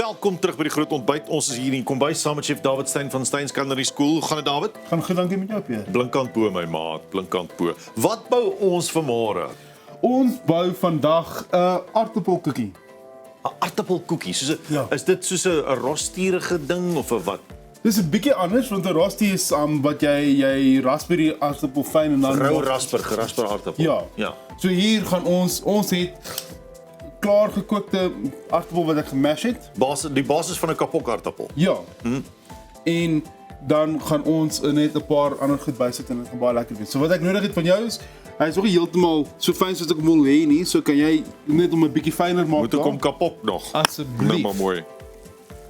Welkom terug by die groot ontbyt. Ons is hier in die kombuis saam met chef David Steyn van Steyn's Culinary School. Hoe gaan dit, David? Gaan goed, dankie met jou, Pierre. Blinkkant bo my maat, blinkkant bo. Wat bou ons vanmôre? Ons bou vandag 'n aartappelkoekie. 'n Aartappelkoekie. Ja. Is dit soos 'n rostierige ding of 'n wat? Dis 'n bietjie anders want 'n rosti is wat jy rasper die aartappel fyn en dan Rou gerasperde aartappel. Ja. Ja. So hier gaan ons het klaar gekookte aartappel wat ek gemash het. Die basis van 'n kapok aartappel. Ja. En dan gaan ons net 'n paar ander goed bysit en dit gaan baie lekker wees. So wat ek nodig het van jou is, hy is nog nie heeltemal so fyn soos ek hom wil hê nie. So kan jy net hom 'n bietjie fyner maak. Moet ek hom kapok nog? Asseblief. Nou maar mooi.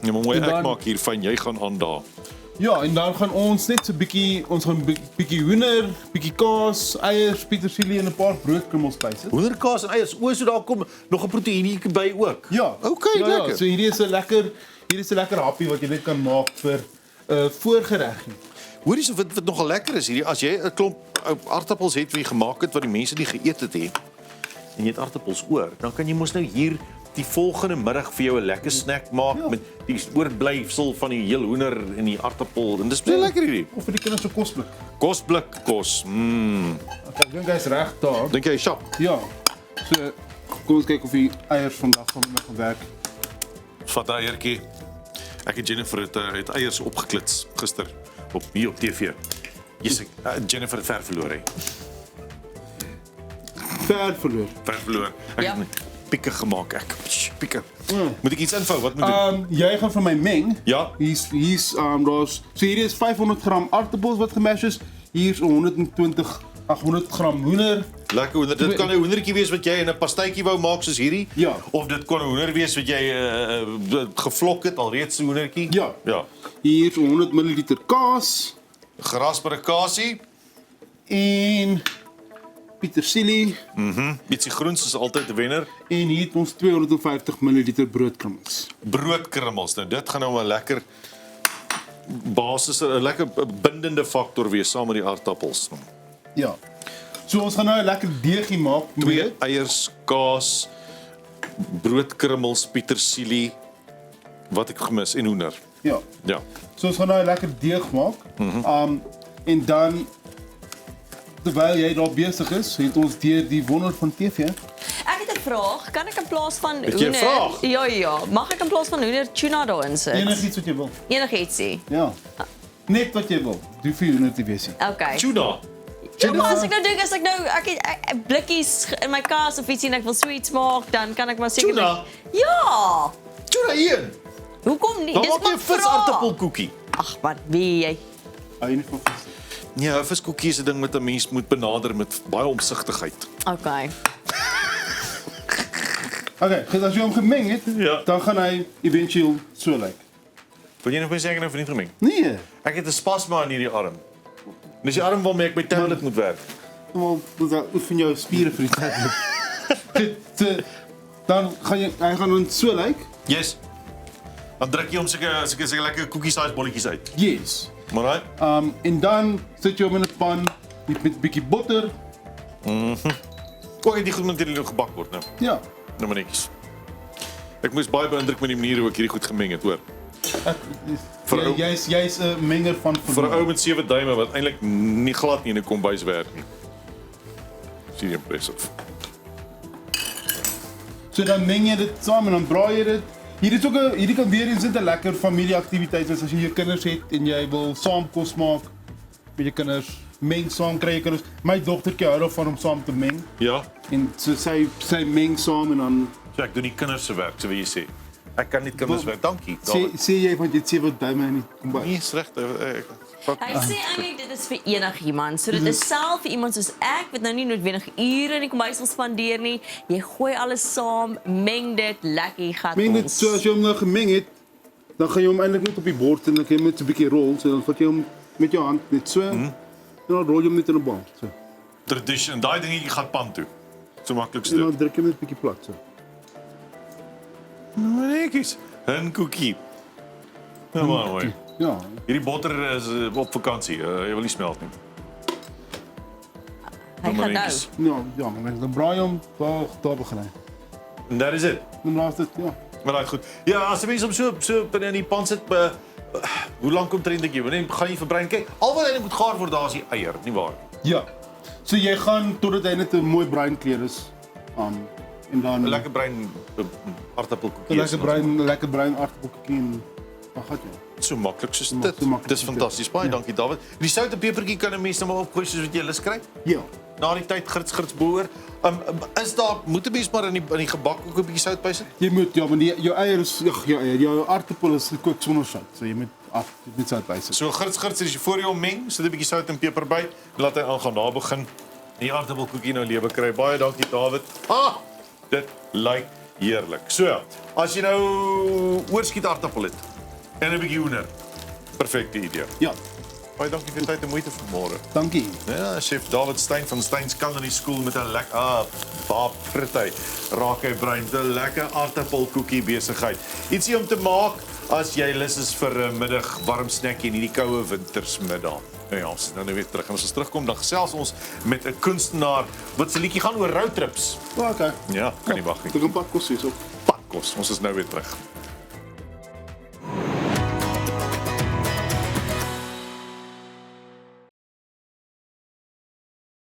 Ja, maar mooi, En dan- ek maak hier fyn, jy gaan aan daar. Ja, en dan gaan ons net so bietjie, ons gaan bietjie hoender, bietjie kaas, eiers, petersilie en 'n paar broodkrummels bysit. Hoenderkaas en eiers. So daar kom nog 'n proteïenetjie by ook. Ja. Okay, ja, lekker. Ja, so hierdie is 'n lekker happie wat jy net kan maak vir 'n voorgereggie. Hoorie, so wat nogal lekker is hierdie, as jy 'n klomp aartappels het wat jy gemaak het wat die mense nie geëet het en jy het aartappels oor, dan kan jy mos nou hier die volgende middag vir jou 'n lekker snack maak met die oorblyfsel van die heel hoender en die aartappel. En dis baie lekker hierdie. Of vir die kinders se kosblik. Kosblik kos. Ek dink hy's reg daar. Dink jy, Shap? Ja. So kom ons kyk of die eiers vandag gaan werk. Vat daai eiertjie. Ek en Jennifer het eiers opgeklits gister hier op TV. Jennifer het ver verloor hè. Ver verloor. Ver verloor. Ek Ja. het pieke gemaak ek. Pieke. Moet ek iets invou? Wat moet ek? Jy gaan van my meng. Ja. Hier's daar's so hierdie is 500 gram aartappels wat gemash is. Hier's 100 gram hoender. Lekker hoender. Dit kan 'n hoendertjie wees wat jy in 'n pastytjie wou maak soos hierdie. Ja. Of dit kon 'n hoender wees wat jy gevlok het alreeds 'n hoendertjie. Ja. Ja. Hier's 100 ml kaas Gerasperde kasie. en petersilie Ietsie groens is altyd 'n wenner. en hier het ons 250 ml broodkrummels. Broodkrummels. Nou dit gaan nou 'n lekker basis, 'n lekker bindende faktor wees saam met die aartappels. Ja. So ons gaan nou 'n lekker deegie maak met 2 eiers, kaas, broodkrummels, petersilie, wat ek gemis en hoender. Ja. Ja. So ons gaan nou 'n lekker deeg maak. En dan terwyl jy daar besig is, het ons deur die wonder van TV. Ek het 'n vraag. Kan ek in plaas van Het jy 'n vraag? Ja. Mag ek in plaas van hoender tuna daarin sit? Enigiets wat jy wil. Enigietsie. Ja. Net wat jy wil. Doe vir jou net die wees. Okay. Tuna. Ja, maar as ek nou ek het blikkies in my kaas of ietsie en ek wil sweets maak, dan kan ek maar seker Tuna? Ja. Tuna hier. Hoekom nie? Dan Dis maak jy maar 'n vraag. visaartappelkoekie. Ag, wat wie jy? Hou jy nie van vis? Ja, 'n viskoekie is 'n ding wat 'n mens moet benader met baie omsigtigheid. Okay. Okay, as jy hom gemeng het, Ja. dan gaan hy éventueel so lyk. Wil jy nog iets sê nou vir nie gemeng? Nee. Ek het 'n spasma in hierdie arm. Dis die arm waarmee ek my tablet moet werk. Wel, oefen jou spiere vir die tyd. Dan gaan hy gaan dan so lyk. Yes. Dan druk jy hom seker lekker cookie size bolletjies uit. Yes. Maar right? En dan sit jy hom in 'n pan met 'n bietjie botter. Ook die goed moet hierdie gebak word nou. Ja. Nou maar netjies. Ek moes baie beïndruk met die manier hoe ek hierdie goed gemeng het, hoor. Vir Jy's 'n menger van Vir 'n ou met 7 duime wat eintlik nie glad nie in 'n kombuis werk nie. Sien jy impressive. So dan meng jy dit saam en dan braai jy dit. Hierdie kan weer eens net 'n lekker familieaktiwiteit wees as jy jou kinders het en jy wil saam kos maak met jou kinders. Meng saam kry jy kinders. My dogtertjie hou daarvan om saam te meng Ja. en so sy meng saam en dan So ek doen die kinders se werk, so wie jy sê. Ek kan nie kinders werk. Dankie. sê jy want jy het 7 duime in die kombuis. Nee, is reg. Hy sê eintlik dit is vir enigiemand. So dit is self vir iemand soos ek wat nou nie noodwendig ure in die kombuis wil spandeer nie. Jy gooi alles saam, meng dit, lekker gat Meng dit ons. so as jy hom nou gemeng het, dan gaan jy hom eintlik net op die bord en dan kan jy met so 'n bietjie rol, so dan vat jy hom met jou hand net so. En dan rol jy hom net in 'n bal, so. Tradition, daai dingetjie gaan pan toe. So maklik En stuk. dan druk jy hom net 'n bietjie plat, so. Netjies. 'n koekie. Nou maar mooi. Ja. Hierdie botter is op vakansie. Jy wil nie smelt nie. Hy gaan nou. Ja, maar dan braai hom, daar begin hy. And that is it. Dan laat dit, ja. Maar daai goed. Ja, as 'n mens om so binne in die pan sit, hoe lank omtrent dink jy? Wanneer gaan jy verbruin? Kyk, al wat hy moet gaar word, daar is die eier, nie waar? Ja. So jy gaan totdat hy net 'n mooi bruin kleur is. En dan 'n lekker bruin aardappelkoekie. 'n lekker bruin aardappelkoekie en wat gaan jy? So maklik soos So dit. maklik Dis soos dit. fantasties. Baie Ja. dankie David. Die sout en pepertjie kan 'n mens nou maar opgooi soos wat jy lus kry. Ja. Na die tyd grits boor. Is daar moet 'n mens maar in die gebak ook 'n bietjie sout by sit? Jy moet ja, want jou eier is jou aardappel is gekook sonder sout. So jy moet sout bysit. So grits as jy voor jou meng, sit 'n bietjie sout en peper by, laat hy aangaan. Daar begin die aardappelkoekie nou lewe kry. Baie dankie David. Dit lyk heerlik. So, as jy nou oorskiet aardappel het en 'n bietjie hoender. Perfekte idee. Ja. Baie dankie vir die tyd en moeite vanmôre. Dankie. Ja, chef David Steyn van Steyn's Culinary School met 'n lekker baap fritty. Raak hy bruin, 'n lekker aardappelkoekie besigheid. Ietsie om te maak as jy lus is vir 'n middag warm snackie in hierdie koue wintersmiddag. Nou ja, ons is nou weer terug en as ons terugkom dan gesels ons met 'n kunstenaar wat se liedjie gaan oor roadtrips. Okay. Ja, kan nie wag nie. Ek 'n pad kos hierso. Padkos. Ons is nou weer terug.